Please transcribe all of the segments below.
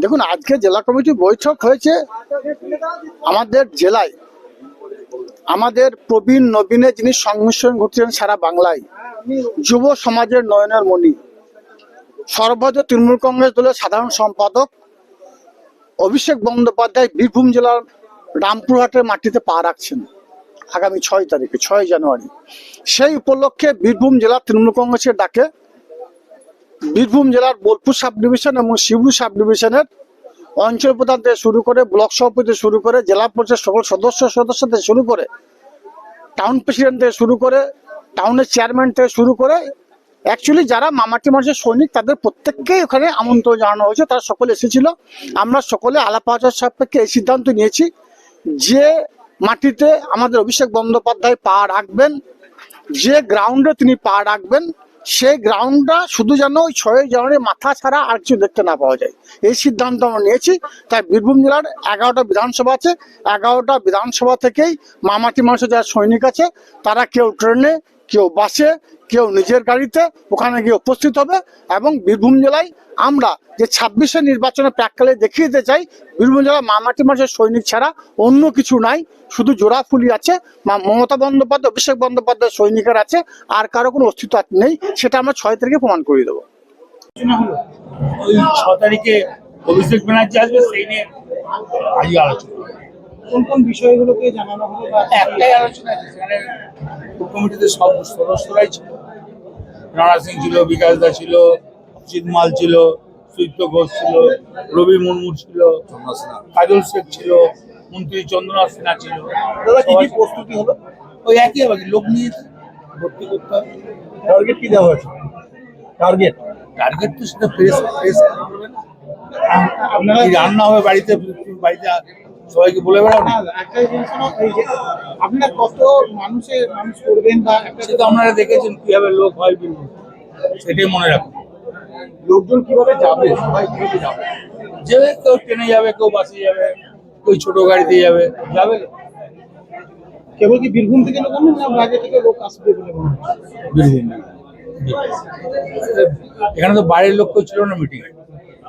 দেখুন, আজকে জেলা কমিটি বৈঠক হয়েছে আমাদের জেলায়। আমাদের প্রবীণ নবীনের যিনি সংমিশ্রণ ঘটছেন সারা বাংলায়, যুব সমাজের নয়নের মণি, সর্বভারতীয় তৃণমূল কংগ্রেস দলের সাধারণ সম্পাদক অভিষেক বন্দ্যোপাধ্যায় বীরভূম জেলার রামপুরহাটের মাটিতে পা রাখছেন আগামী 6 জানুয়ারি। সেই উপলক্ষে বীরভূম জেলা তৃণমূল কংগ্রেসের ডাকে বীরভূম জেলার বোলপুর সাব ডিভিশন এবং শিবপুর সাব ডিভিশনের অঞ্চল প্রধান থেকে শুরু করে, ব্লক সভাপতি থেকে শুরু করে, জেলা পরিষদ সকল সদস্য থেকে শুরু করে, টাউন প্রেসিডেন্ট থেকে শুরু করে, টাউনের চেয়ারম্যান থেকে শুরু করে, অ্যাকচুয়ালি যারা মামাটি মানুষের সৈনিক তাদের প্রত্যেককেই ওখানে আমন্ত্রণ জানানো হয়েছে। তারা সকলে এসেছিল। আমরা সকলে আলাপ আলোচনার সাপেক্ষে এই সিদ্ধান্ত নিয়েছি যে মাটিতে আমাদের অভিষেক বন্দ্যোপাধ্যায় পা রাখবেন, যে গ্রাউন্ডে তিনি পা রাখবেন, সেই গ্রাউন্ডটা শুধু যেন ওই 6 জানুয়ারি মাথা ছাড়া আর কিছু দেখতে না পাওয়া যায়, এই সিদ্ধান্ত আমরা নিয়েছি। তাই বীরভূম জেলার 11টা বিধানসভা আছে, 11টা বিধানসভা থেকেই মামাটি মানুষের যারা সৈনিক আছে তারা কেউ ট্রেনে, কেউ বাসে, কেউ নিজের গাড়িতে ওখানে গিয়ে উপস্থিত হবে। এবং বীরভূম জেলায় আমরা যে 26-এর নির্বাচনের প্রাককালে দেখিয়ে দিতে চাই, বীরভূম জেলা মামাটি মানুষের সৈনিক ছাড়া অন্য কিছু নাই, শুধু জোড়াফুলি আছে, মমতা বন্দ্যোপাধ্যায়, অভিষেক বন্দ্যোপাধ্যায় সৈনিকের আছে, আর কারো কোনো অস্তিত্ব নেই। সেটা আমরা 6 তারিখে প্রমাণ করে দেবো। ওই 6 তারিখে অভিষেক ব্যানার্জি আসবে, সেই নিয়ে আজকে আলোচনা। কোন কোন বিষয়গুলোকে জানানো হলো? একটাই আলোচনা আছে, সেখানে কমিটিতে সব সদস্যরাই ছিল। রানা সিং ছিল, বিকাশ দা ছিল, অজিত মাল ছিল, সুইপ্ত ঘোষ ছিল, রবি মুর্মু ছিল, কাজল শেখ ছিল, মন্ত্রী চন্দ্রনাথ সিনহা ছিল। দাদা, কি কি প্রস্তুতি হলো? ওই একই হবে, লোক নিয়ে ভর্তি করতে হবে। টার্গেট কি দেওয়া হয়েছে? টার্গেট টার্গেট তো সেটা ফ্রেশ করবে না। আপনারা কি রান্না হবে বাড়িতে, বাড়িতে সবাইকে বলে বেড়াও না। একটা জিনিস হলো, এই যে আপনারা কত মানুষ করবেন বা একটা সেটা আপনারা দেখেছেন কিভাবে লোক হয়, সেটাই মনে রাখুন। লোকজন কিভাবে যাবে, সবাই কিভাবে যাবে? যে কেউ ট্রেনে যাবে, কেউ বাসে যাবে, কেউ ছোট গাড়িতে যাবে। কেবল কি বীরভূম থেকে লোক আনবেন না বাইরে থেকে লোক আসবে বলে মনে হচ্ছে? বীরভূম। এখানে তো বাইরের লোক কেউ ছিল না মিটিং এ।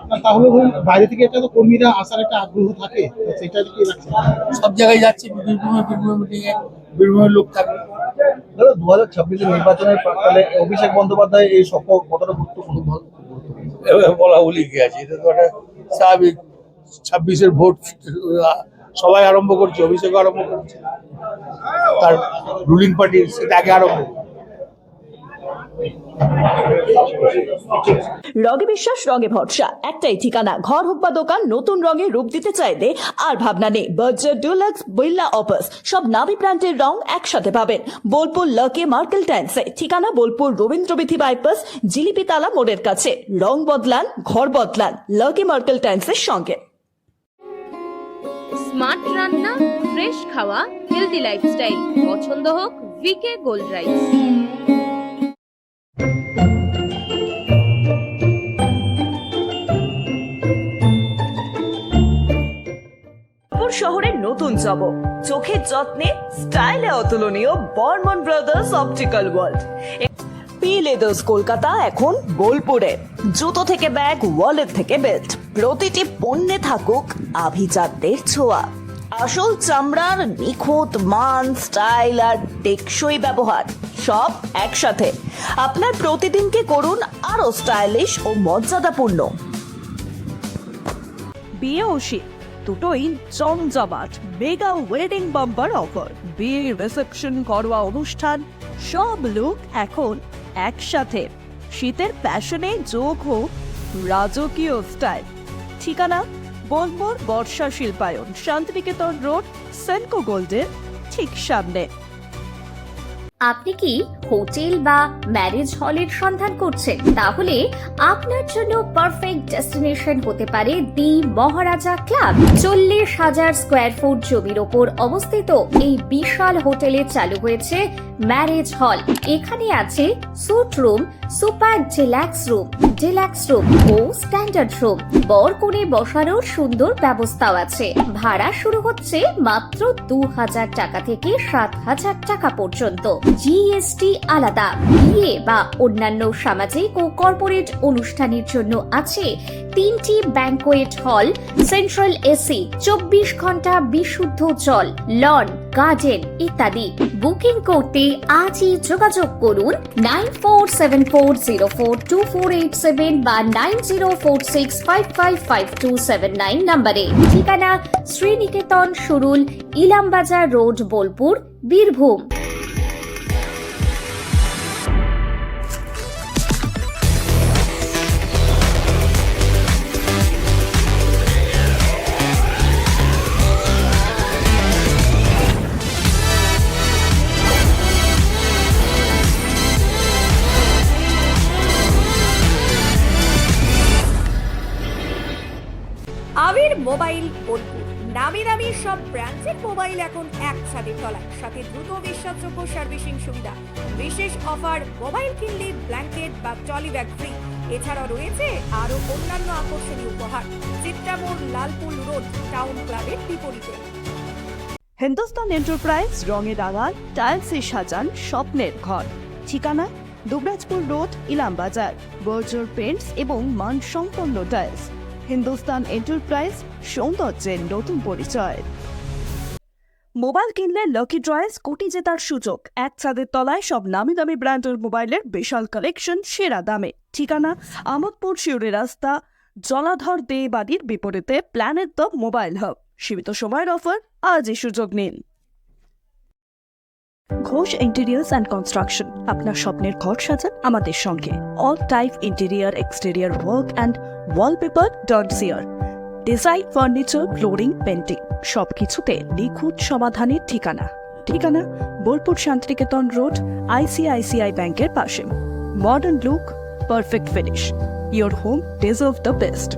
না, তাহলে ধরুন বাইরে থেকে একটা তো কর্মীরা আসার একটা আগ্রহ থাকে, তো সেটা কি রাখছে? সব জায়গায় যাচ্ছে, বীরভূমে মিটিং এ বীরভূমের লোক থাকবে। দাদা, 2026-এর নির্বাচনের প্রাক্কালে অভিষেক বন্দ্যোপাধ্যায় এই সফর কতটা গুরুত্বপূর্ণ? এভাবে বলা বলি কি আছে, এটা তো একটা স্বাভাবিক। 26-এর ভোট সবাই আরম্ভ করছে, অভিষেক আরম্ভ করছে, তার রুলিং পার্টি সেটা আগে আরম্ভ করছে। রঙে বিশ্বাস, রঙে ভরসা, একটাই ঠিকানা। ঘর হোক বা দোকান, নতুন রঙে রূপ দিতে চাইলে আর ভাবনা নেই। বার্জার ডুলাক্স, বিল্লা অপাস, সব নামি ব্র্যান্ডের রং একসাথে পাবেন বোলপুর লাকি মার্কেল টাইলসে। ঠিকানা বোলপুর রবীন্দ্রবিথি বাইপাস, জিলিপিতালা মোড়ের কাছে। রং বদলান, ঘর বদলান, লাকি মার্কেল টাইলসের সঙ্গে। স্মার্ট রান্না, ফ্রেশ খাওয়া, হেলদি লাইফস্টাইল, পছন্দ হোক ভিকে গোল্ড রাইস। শহরের নতুন চমক, চোখের যত্নে স্টাইলে অতুলনীয় Barman brothers optical world. P leathers Kolkata এখন বোলপুরে। জুতো থেকে ব্যাগ, ওয়ালেট থেকে বেল্ট, প্রতিটি পণ্যে থাকুক আভিজাত্যের ছোঁয়া। আসল চামড়ার নিখুঁত মান, স্টাইল আর টেকসই ব্যবহার সব একসাথে। আপনার প্রতিদিনকে করুন আরো স্টাইলিশ ও মর্যাদাপূর্ণ। বিয়ে ও শীত দুটোই জমজমাট মেগা ওয়েডিং বাম্পার অফার। বিয়ে, রিসেপশন, ঘরোয়া অনুষ্ঠান, সব লুক এখন একসাথে। শীতের প্যাশনে যোগ হোক রাজকীয় স্টাইল। ঠিকানা বোলপুর বর্ষা শিল্পায়ন, শান্তিনিকেতন রোড, সেনকো গোল্ডের ঠিক সামনে। আপনি কি হোটেল বা ম্যারেজ হলের সন্ধান করছেন? তাহলে আপনার জন্য পারফেক্ট ডেস্টিনেশন হতে পারে দি মহারাজা ক্লাব। 40,000 স্কোয়ার ফুট জমির ওপর অবস্থিত এই বিশাল হোটেলে চালু হয়েছে ম্যারেজ হল। এখানে আছে suite room, super deluxe room ও স্ট্যান্ডার্ড রুম। বর কনে বসানোর সুন্দর ব্যবস্থাও আছে। ভাড়া শুরু হচ্ছে মাত্র 2000 টাকা থেকে 7000 টাকা পর্যন্ত। জিএসটি আলাদা। বিয়ে বা অন্যান্য সামাজিক ও কর্পোরেট অনুষ্ঠানের জন্য আছে 3টি ব্যাংকোয়েট হল, সেন্ট্রাল এসি, 24 ঘন্টা বিশুদ্ধ জল, লন, গার্ডেন ইত্যাদি। বুকিং করতে আজই যোগাযোগ করুন 9474042487 বা 9046555279 নম্বরে। ঠিকানা শ্রীনিকেতন সুরুল, ইলামবাজার রোড, বোলপুর, বীরভূম। আবির মোবাইল বোলপুর, নামি দামি সব ব্র্যান্ডের মোবাইল এখন এক ছাদের তলায়, সাথে দ্রুত বিশ্বাসযোগ্য সার্ভিসিং সুবিধা। বিশেষ অফার, মোবাইল কিনলে ব্ল্যাঙ্কেট বা ট্রলি ব্যাগ ফ্রি। এছাড়াও রয়েছে আরো অন্যান্য আকর্ষণীয় উপহার। চিত্রামোড়, লালপুল রোড, টাউন ক্লাবের বিপরীতে। হিন্দুস্তান এন্টারপ্রাইজ রঙে রাঙান, টাইলসে সাজান স্বপ্নের ঘর। ঠিকানা দুবরাজপুর রোড, ইলামবাজার। বর্জর পেন্টস এবং মানসম্পন্ন টাইলস। হিন্দুস্তান এন্টারপ্রাইজ, সৌন্দর্যের নতুন পরিচয়। মোবাইল কিনলে লাকি ড্রয়েস, কোটি জেতার সুযোগ। এক ছাদের তলায় সব নামি দামি ব্র্যান্ডের মোবাইলের বিশাল কালেকশন, সেরা দামে। ঠিকানা আমোদপুর শিউরি রাস্তা, জলাধর দে বাড়ির বিপরীতে, প্ল্যানেট দ্য মোবাইল হাব। সীমিত সময়ের অফার, আজই সুযোগ নিন। ঘোষ ইন্টেরিয়ার্স অ্যান্ড কনস্ট্রাকশন, আপনার স্বপ্নের ঘর সাজান আমাদের সঙ্গে। All type interior, exterior work and wallpaper dot CR. Design, furniture, flooring, painting সবকিছুতে নিখুঁত সমাধানের ঠিকানা বোলপুর শান্তিনিকেতন রোড, আইসিআইসিআই ব্যাংকের পাশে। Modern look, perfect finish, your home deserve the best.